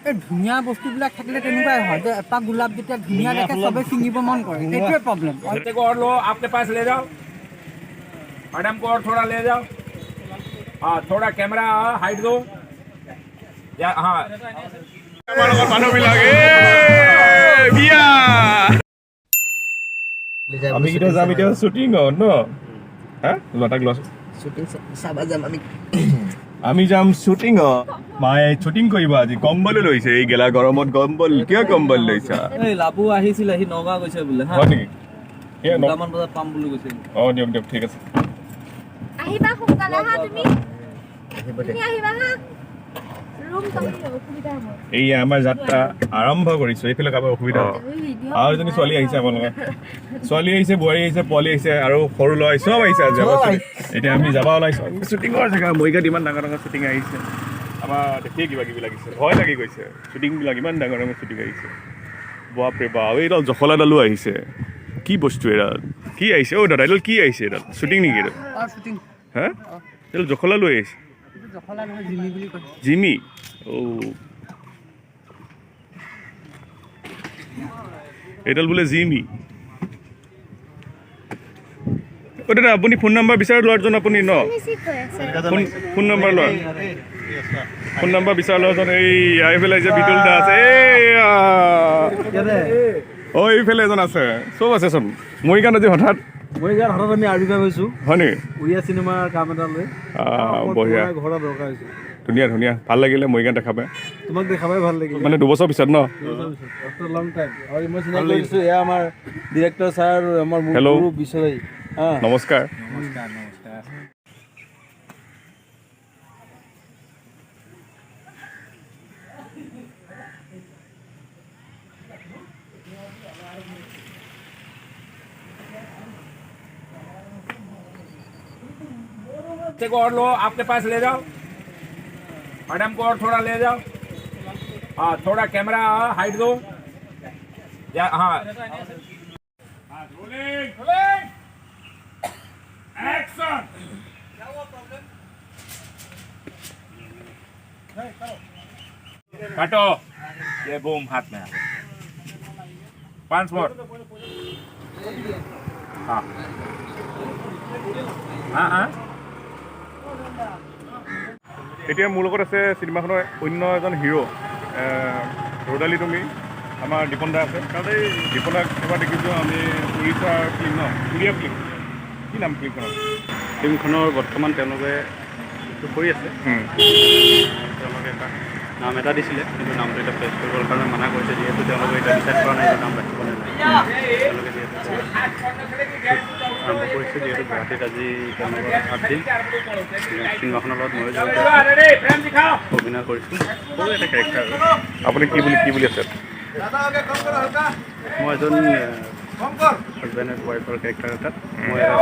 এই ধুনীয়া বস্তুবিলাক থাকিলে তেনেকুৱাই হয় যে এপাহ গোলাপ যেতিয়া ধুনীয়া দেখে চবে ছিঙিব মন কৰে, সেইটোৱে প্ৰব্লেম। बच्चे को और लो, आपके पास ले जाओ, मैडम को और थोड़ा ले जाओ। हाँ, थोड़ा कैमरा हाइट दो या हाँ আমি কিটা যাম এতিয়া শুটিং ন হ্যাঁ লটা গ্লাস শ্বুটিং চাবা যাম আমি। আমি যাম শুটিং মায়ে শুটিং কৰিব আজি কম্বল লৈছে এই গেলা গৰমত কম্বল কিয় কম্বল লৈছা এই লাবু আহিছিল আহি নগাঁও গৈছে বোলে হা হয় নেকি এ ন দুটামান বজাত পাম বুলি কৈছিল দিয়ক দিয়ক ঠিক আছে আহিবা সোনকালে হা তুমি আহিবা হা ৰুম তুমি অসুবিধা হ'ব এই আমাৰ যাত্ৰা আৰম্ভ কৰিছো এইফালে কাৰোবাৰ অসুবিধা হ'ব আৰু এজনী ছোৱালী আহিছে আপোনালোকে ছোৱালী আহিছে বোৱাৰী আহিছে পোৱালী আহিছে আৰু সৰু ল'ৰা চব আহিছে আজি এতিয়া আমি যাব ওলাইছো শ্বুটিঙৰ জেগা মৰিগাঁৱত ইমান ডাঙৰ ডাঙৰ শ্বুটিং আহিছে আমাৰ দেখিয়ে কিবা কিবি লাগিছে ভয় লাগি গৈছে শ্বুটিংবিলাক ইমান ডাঙৰ ডাঙৰ শ্বুটিং আহিছে বাপৰে বাপ এইডাল জখলাডালো আহিছে কি বস্তু এডাল কি আহিছে অ' দাদা এইডাল কি আহিছে এডাল শ্বুটিং নেকি এইডাল শ্বুটিং হা এইডাল জখলা লৈ আহিছে জখলা নহয় জিমি বুলি কয় জিমি অ' এইডাল বোলে জিমি অ' দাদা আপুনি ফোন নম্বৰ বিচাৰি লোৱাজন আপুনি ন ফোন নম্বৰ লোৱা ফোন নম্বৰ বিচাৰি লোৱাজন এই এইফালে যে বিদুল দা আছে অ' এইফালে এজন আছে চব আছে চোন মৰিগাঁৱত আজি হঠাৎ আমি আৰ্মিকা গৈছো হয় নেকি উৰিয়া চিনেমাৰ কাম এটা লৈ বঢ়িয়া ঘৰৰ দৰকাৰ হৈছে ধুনীয়া ধুনীয়া ভাল লাগিলে মৰিগাঁৱত দেখা পাই তোমাক দেখা পাই ভাল লাগিল মানে দুবছৰ পিছত ন আফটাৰ লং টাইম আৰু মই চিনাকি কৰিছো এয়া আমাৰ ডিৰেক্টৰ ছাৰ আৰু আমাৰ হেল্ল' গুৰু বিশ্বৰাই নমস্কাৰ बच्चे को और लो, आपके पास ले जाओ, मैडम को और थोड़ा ले जाओ। हाँ, थोड़ा कैमरा हाइट दो या हाँ एक्शन काटो ये बूम हाथ में 5 मोर हाँ हाँ हाँ এতিয়া মোৰ লগত আছে চিনেমাখনৰ অন্য এজন হিৰো ৰ'দালি তুমি আমাৰ দীপন দা আছে তাতে দীপন দাক এবাৰ দেখিছোঁ আমি উৰিষ্যাৰ ফিল্ম ন উৰিয়া ফিল্ম কি নাম ফিল্মখনৰ বৰ্তমান তেওঁলোকে কৰি আছে তেওঁলোকে এটা নাম এটা দিছিলে কিন্তু নামটো এতিয়া প্লেচ কৰিবৰ কাৰণে মানা কৰিছে যিহেতু তেওঁলোকে এতিয়া ডিচাইড কৰা নাই নাম ৰাখিব নে নাই তেওঁলোকে যিহেতু আৰম্ভ কৰিছে যিহেতু গুৱাহাটীত আজি তেওঁলোকৰ 8 দিন চিনেমাখনৰ লগত মই অভিনয় কৰিছোঁ সৰু এটা কেৰেক্টাৰ আপুনি কি বুলি আছে মই এজন হাজবেণ্ড এণ্ড ৱাইফৰ কেৰেক্টাৰ এটাত মই এটা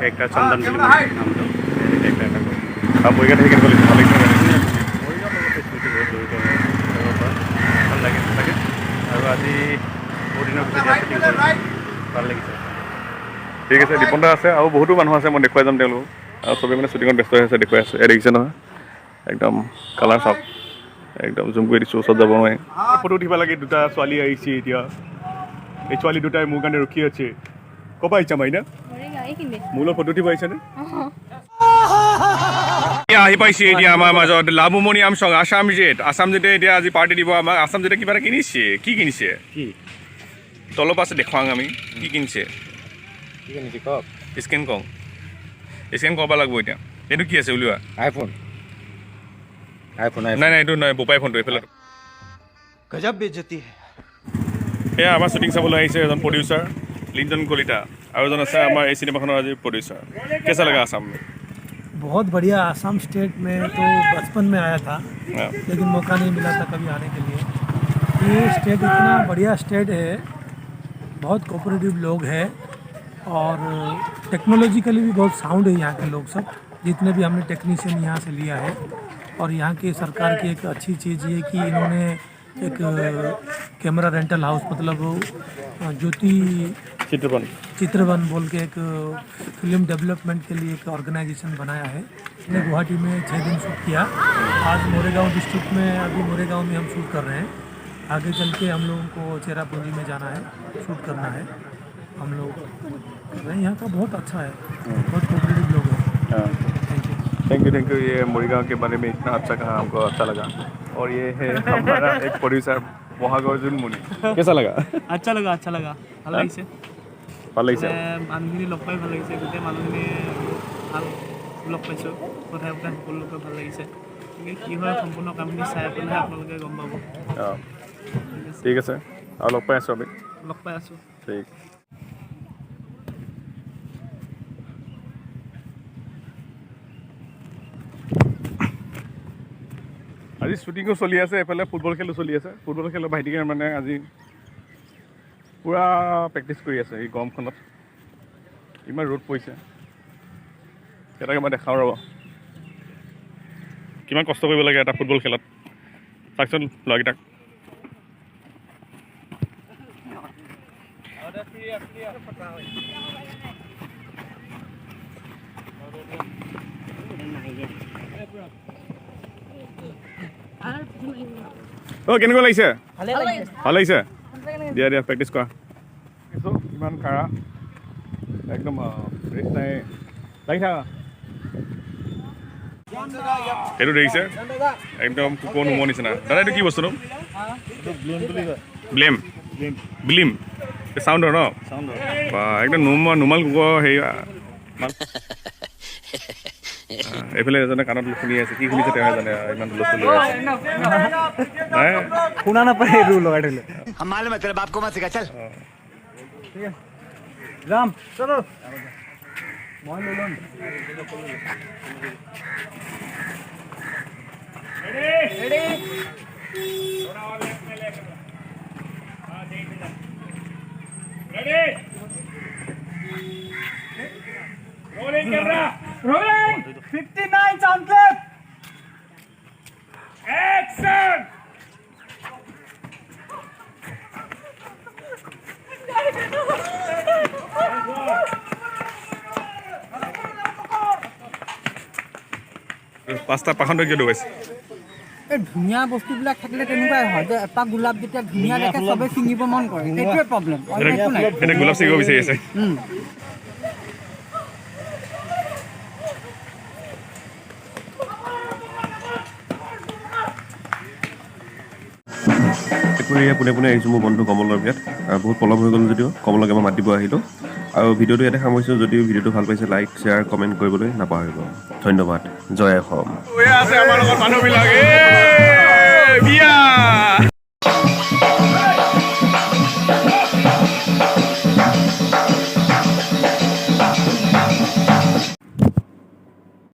কেৰেক্টাৰ চন্দন বুলি নামটো কেৰেক্টাৰ এটা কৰিছোঁ আৰু মৰিগাঁৱত থাকি কেনেকুৱা লাগিছে ভাল লাগিছে স্মৃতি বহুত জড়িত ভাল লাগে চাগে আৰু আজি বহুত দিনৰ পিছত শ্বুটিং কৰিছোঁ ভাল লাগিছে ঠিক আছে দীপন দা আছে আৰু বহুতো মানুহ আছে মই দেখুৱাই যাম তেওঁলোকক আৰু চবেই মানে শ্বুটিঙত ব্যস্ত হৈ আছে দেখুৱাই আছোঁ এয়া দেখিছে নহয় একদম কালাৰ চাওক একদম জুম কৰি দিছোঁ ওচৰত যাব নোৱাৰি ফটো উঠিব লাগে দুটা ছোৱালী আহিছে এতিয়া এই ছোৱালী দুটাই মোৰ কাৰণে ৰখি আছে ক'ৰ পৰা আহিছা মাইনা মোৰ লগত ফটো উঠিব আহিছেনে আহি পাইছে এতিয়া আমাৰ মাজত লাভুমণি আমচং আছাম জেটে এতিয়া আজি পাৰ্টি দিব আমাক আছাম জেটে কিবা এটা কিনিছে কি কিনিছে কি তলৰ পাছে দেখুৱাওঁ আমি কি কিনিছে কওক স্কেন কওঁ স্কেন কৰিব লাগিব এতিয়া এইটো কি আছে উলিওৱা আইফোন নাই নাই এইটো নাই বোপাই ফোনটো এইফালে গজব বেজতি এয়া আমাৰ শ্বুটিং চাবলৈ আহিছে এজন প্ৰডিউচাৰ লিঞ্জন কলিতা আৰু এজন আছে আমাৰ এই চিনেমাখনৰ আজি প্ৰডিউচাৰ কেঁচা লগা আছাম बहुत बढ़िया आसाम स्टेट में तो बचपन में आया था लेकिन मौका नहीं मिला था कभी आने के लिए ये स्टेट इतना बढ़िया स्टेट है बहुत कोऑपरेटिव लोग हैं और टेक्नोलॉजिकली भी बहुत साउंड है यहाँ के लोग सब जितने भी हमने टेक्नीशियन यहाँ से लिया है और यहाँ की सरकार की एक अच्छी चीज़ ये कि इन्होंने एक कैमरा रेंटल हाउस मतलब ज्योति चित्रवन बोल के एक फिल्म डेवलपमेंट के लिए एक ऑर्गेनाइजेशन बनाया है। इसने गुवाहाटी में 6 दिन शूट किया। आज मोरेगांव डिस्ट्रिक्ट में, अभी मोरेगांव में हम शूट कर रहे हैं। आगे चल के हम लोगों को चेरापूंजी में जाना है, शूट करना है। हम लोग कर रहे हैं। यहाँ का बहुत अच्छा है, बहुत कोऑपरेटिव लोग हैं। Thank you. ये मोरीगांव के बारे में इतना अच्छा कहा, हमको अच्छा लगा। और ये है हमारा एक प्रोड्यूसर बहागर्जुन मुनि। कैसा लगा? अच्छा लगा ভাল লাগিছে ভাল লাগিছে মানুহখিনি লগ পাই ভাল লাগিছে গোটেই মানুহখিনি ভাল লগ পাইছোঁ কথা বতৰা সকলোকে ভাল লাগিছে কি হয় সম্পূৰ্ণ কামখিনি চাই পেলাই আপোনালোকে গম পাব ঠিক আছে আৰু লগ পাই আছোঁ আমি লগ পাই আছোঁ ঠিক আজি শ্বুটিঙো চলি আছে এফালে ফুটবল খেলো চলি আছে ফুটবল খেলৰ ভাইটিকে মানে আজি পুৰা প্ৰেক্টিছ কৰি আছে এই গৰমখনত ইমান ৰ'দ পৰিছে কেইটাকে মই দেখাওঁ ৰ'ব কিমান কষ্ট কৰিব লাগে এটা ফুটবল খেলত চাওকচোন ল'ৰাকেইটাক অ' কেনেকুৱা লাগিছে ভাল লাগিছে দিয়া দিয়া প্ৰেক্টিছ কৰা ইমান কাৰা একদম ৰেষ্ট নাই লাগি থাকা সেইটো দেখিছে একদম কুকুৰ নোমোৱা নিচিনা দাদা এইটো কি বস্তুটো ব্লেম ব্লিম চাউণ্ডৰ ন বা একদম নোমাল কুকুৰ হেৰি এইফালে এজনে কাণত শুনি আছে কি শুনিছে তেওঁ জানে ইমান হুলস্থুল লৈ আছে শুনা নাপায় এইটো লগাই থলে मालूम है तेरे बाप को मत सिखा चल যাম চলো মই লৈ ল'ম Rolling camera. Rolling. 59 sound clip. Action. পাঁচটা পাখণ্ডক কিয় ডুবাইছে এই ধুনীয়া বস্তুবিলাক থাকিলে তেনেকুৱাই হয় যে এপাহ গোলাপ যেতিয়া ধুনীয়া দেখে চবে ছিঙিব মন কৰে সেইটোৱে প্ৰব্লেম এতিয়া গোলাপ ছিঙিব বিচাৰি আছে পোনে পোনে আহিছোঁ মোৰ বন্ধু কমলৰ বিয়াত বহুত পলম হৈ গ'ল যদিও কমলকে মই মাতিব আহিলোঁ আৰু ভিডিঅ'টো ইয়াতে সামৰিছোঁ যদিও ভিডিঅ'টো ভাল পাইছে লাইক শ্বেয়াৰ কমেণ্ট কৰিবলৈ নাপাহৰিব ধন্যবাদ জয় অসম আছে আমাৰ লগত মানুহবিলাক